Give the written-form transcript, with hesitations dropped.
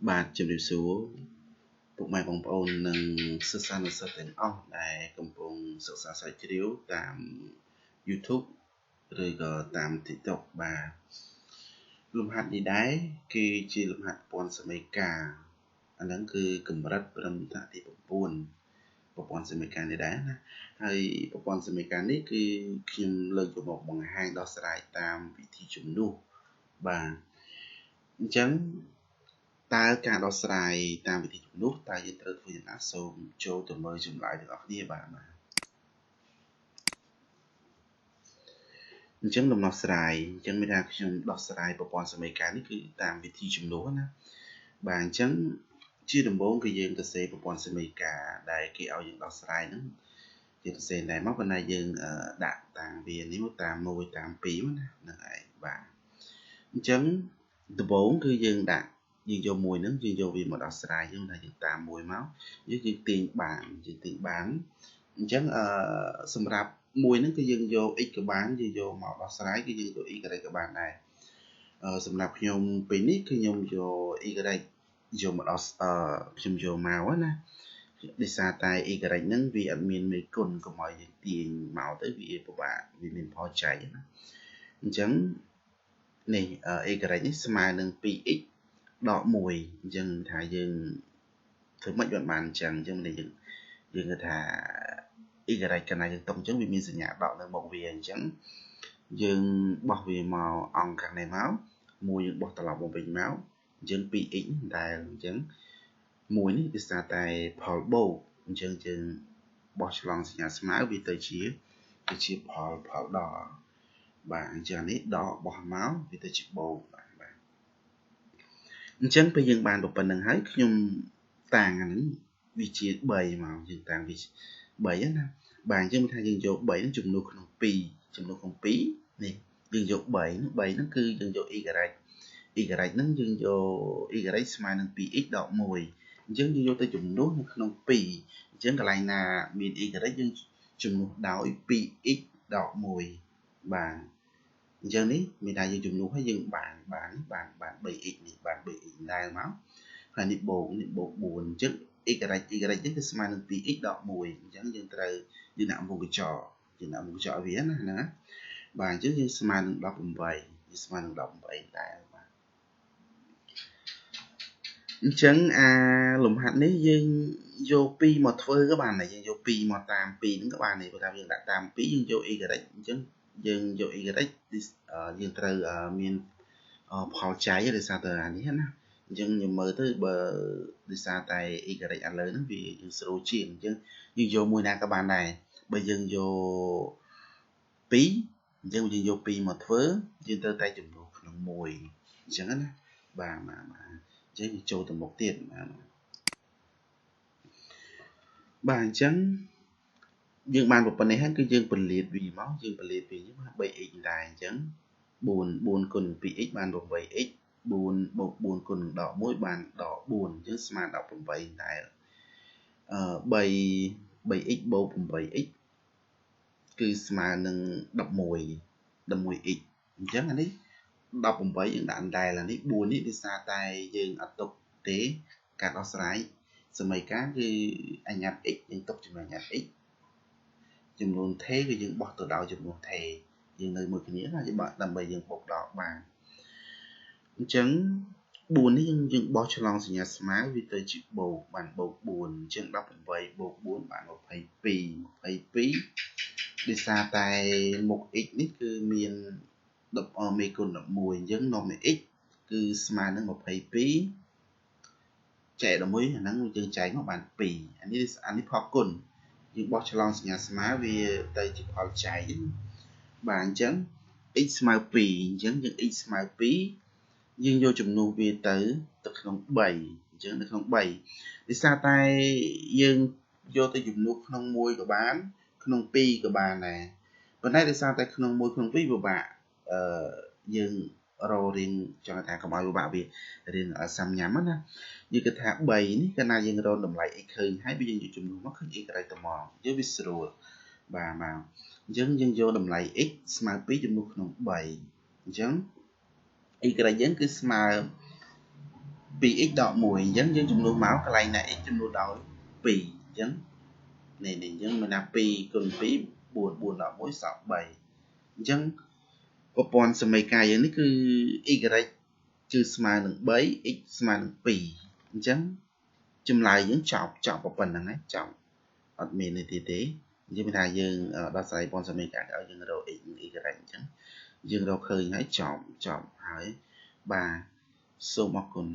បាទជំរាបសួរពុកម៉ែបងប្អូននិងសិស្សានុសិស្សទាំងអស់ដែលកំពុងសិក្សាស្រាវជ្រាវតាម YouTube ឬក៏តាម TikTok បាទលំហាត់នេះដែរគឺជាលំហាត់ប្រព័ន្ធសមីការអាហ្នឹងគឺកម្រិតព្រមថ្នាក់ទី9ប្រព័ន្ធសមីការនេះដែរណាហើយប្រព័ន្ធសមីការនេះគឺខ្ញុំលើកយកមកបង្ហាញដោះស្រាយតាមវិធីជំនួសបាទអញ្ចឹងតើការដោះស្រាយតាមវិធីជំនួសតើយើងត្រូវធ្វើយ៉ាងណាសូមចូលទៅមើលចម្លើយទាំងអស់គ្នាបាទអញ្ចឹងដំណោះស្រាយអញ្ចឹងមានថាខ្ញុំដោះស្រាយប្រព័ន្ធសមីការនេះគឺតាមវិធីជំនួសណាបាទអញ្ចឹងជាដំបូងគឺយើងទៅសេប្រព័ន្ធសមីការដែលគេឲ្យយើងដោះស្រាយហ្នឹងយើងទៅសេដែរមកប៉ុន្តែយើងដាក់តាមវានេះតាម1តាម2ណាហ្នឹងឯងបាទអញ្ចឹងដំបូងគឺយើងយកមួយហ្នឹងយើងយកវាមកដោះស្រាយយើងថាយើងតាមមួយមកយើងទាញបានអញ្ចឹងសម្រាប់មួយហ្នឹងគឺយើងយក x ក៏បានយើងយកមកដោះស្រាយគឺយើងយក y ក៏បានដែរសម្រាប់ខ្ញុំពេលនេះគឺខ្ញុំយក y យកមកដោះខ្ញុំយកមកណាដោយសារតែ y ហ្នឹងវាអត់មានមេគុណកុំឲ្យយើងទាញមកទៅវាពិបាកវាមានផលចៃណាអញ្ចឹងនេះ y នេះស្មើនឹង 2x ដក1អញ្ចឹងថាយើងធ្វើម៉េចបានអញ្ចឹងយើងគិតថា y កណ្ដាលយើងຕົកអញ្ចឹងវាមានសញ្ញាដកនៅមុខវាអញ្ចឹងយើងបោះវាមកអង្គខាងនេះមកមួយយើងបោះត្រឡប់មកវិញមកអញ្ចឹង 2x ដែលអញ្ចឹងមួយនេះវាស្អាតតែផលបូកអញ្ចឹងយើងបោះឆ្លងសញ្ញាស្មើវាទៅជាផលដកបាទអញ្ចឹងនេះដកបោះមកវាទៅជាបូកបាទអញ្ចឹងពេលយើងបានប៉ុណ្្នឹងហើយខ្ញុំតាំងអានេះវាជា3មកយើងតាំងវា3ណាបាទអញ្ចឹងថាយើងយក3ហ្នឹងចំនួនក្នុង2ចំនួនក្នុង2នេះយើងយក3ហ្នឹងគឺយើងយក y ហ្នឹងយើងយក y ស្មើនឹង 2x ដក1អញ្ចឹងយើងយកទៅចំនួននៅក្នុង2អញ្ចឹងកន្លែងណាមាន y យើងចំនួនដោយ 2x ដក1បាទអញ្ចឹងនេះមានថាយើងចំនួនហើយយើងបាន 3x នេះបាន 3x ដែរមកហើយនេះបូក4អញ្ចឹង y នេះគឺស្មើនឹង 2x ដក1អញ្ចឹងយើងត្រូវយើងដាក់មុខកញ្ចក់ឲ្យវាណាបាទអញ្ចឹងយើងស្មើនឹង18ដែរបាទអញ្ចឹងលំហាត់នេះយើងយក2មកធ្វើក៏បានដែរយើងយក2មកតាម2ហ្នឹងក៏បានដែរព្រោះថាយើងដាក់តាម2យើងយក y អញ្ចឹងយើងយក y យើងត្រូវមានផលចៃដោយសារតែអានេះណាអញ្ចឹងខ្ញុំមើលទៅបើដោយសារតែ y ឥឡូវហ្នឹងវាយើងស្រួលជាងអញ្ចឹងយើងយកមួយណាក៏បានដែរបើយើងយក2អញ្ចឹងយើងយក2មកធ្វើយើងត្រូវតែចំនួនក្នុង1អញ្ចឹងណាបាទអញ្ចឹងយើងចូលទៅមុខទៀតបាទអញ្ចឹងយើងបានប៉ុណ្ណេះហើយគឺយើងពន្លាតវាមកយើងពន្លាតវានេះមក 3x ដែរអញ្ចឹង4គុណ 2x បាន 8x 4បូក4គុណដក1បានដក4អញ្ចឹងស្មើ18ដែរ3x បូក 8x គឺស្មើនឹង11x អញ្ចឹងអានេះ18យើងដាក់ដែរអានេះ4នេះដោយសារតែយើងអត់ទុកទេការដោះស្រាយសមីការគឺអញ្ញត្តិ x យើងទុកចំណុចអញ្ញត្តិ x ចំនួនថេគឺយើងបោះទៅដល់ចំនួនថេយើងនៅមួយគ្នាណាដើម្បីយើងបូកដកបានអញ្ចឹង4នេះយើងបោះឆ្លងសញ្ញាស្មើវាទៅជាបូកបានបូក4អញ្ចឹង18បូក4បាន22ដោយសារតែមុខ x នេះគឺមានមេគុណ11អញ្ចឹងនាំ x គឺស្មើនឹង22ចែក11អាហ្នឹងយើងចែកមកបាន2អានេះផលគុណយើងបោះឆ្លងសញ្ញាស្មើវាទៅជាផលចែកបាទអញ្ចឹង x ស្មើ2អញ្ចឹងយើង x ស្មើ2យើងយកចំនួនវាទៅក្នុង3អញ្ចឹងនៅក្នុង3ដោយសារតែយើងយកទៅចំនួនក្នុង1ក៏បានក្នុង2ក៏បានដែរប៉ុន្តែដោយសារតែក្នុង1ក្នុង2ពិបាកយើងរករៀងចង់ថាកុំឲ្យពិបាកវារៀងសាំញ៉ាំណាយើងគិតថា3នេះកាលណាយើងរកតម្លៃ x ឃើញហើយយើងយកចំនួនមកឃើញ y ទៅមកយើងវាស្រួលបាទអញ្ចឹងយើងយកតម្លៃ x ស្មើ2ចំនួនក្នុង3អញ្ចឹង y យើងគឺស្មើ 2x ដក1អញ្ចឹងយើងចំនួនមកកន្លែងណា x ចំនួនដោយ2អញ្ចឹងនេះអញ្ចឹងមានថា2គុណ2 4 4ដក1សល់3អញ្ចឹងប្រព័ន្ធសមីការយើងនេះគឺ y គឺស្មើនឹង3 x ស្មើនឹង2អញ្ចឹងចម្លើយយើងចប់ប៉ុណ្្នឹងហើយចប់អត់មានទេទេអញ្ចឹងមានថាយើងដោះស្រាយប្រព័ន្ធសមីការឲ្យយើងរក x និង y អញ្ចឹងយើងរកឃើញហើយចប់ហើយបាទសូមអរគុណ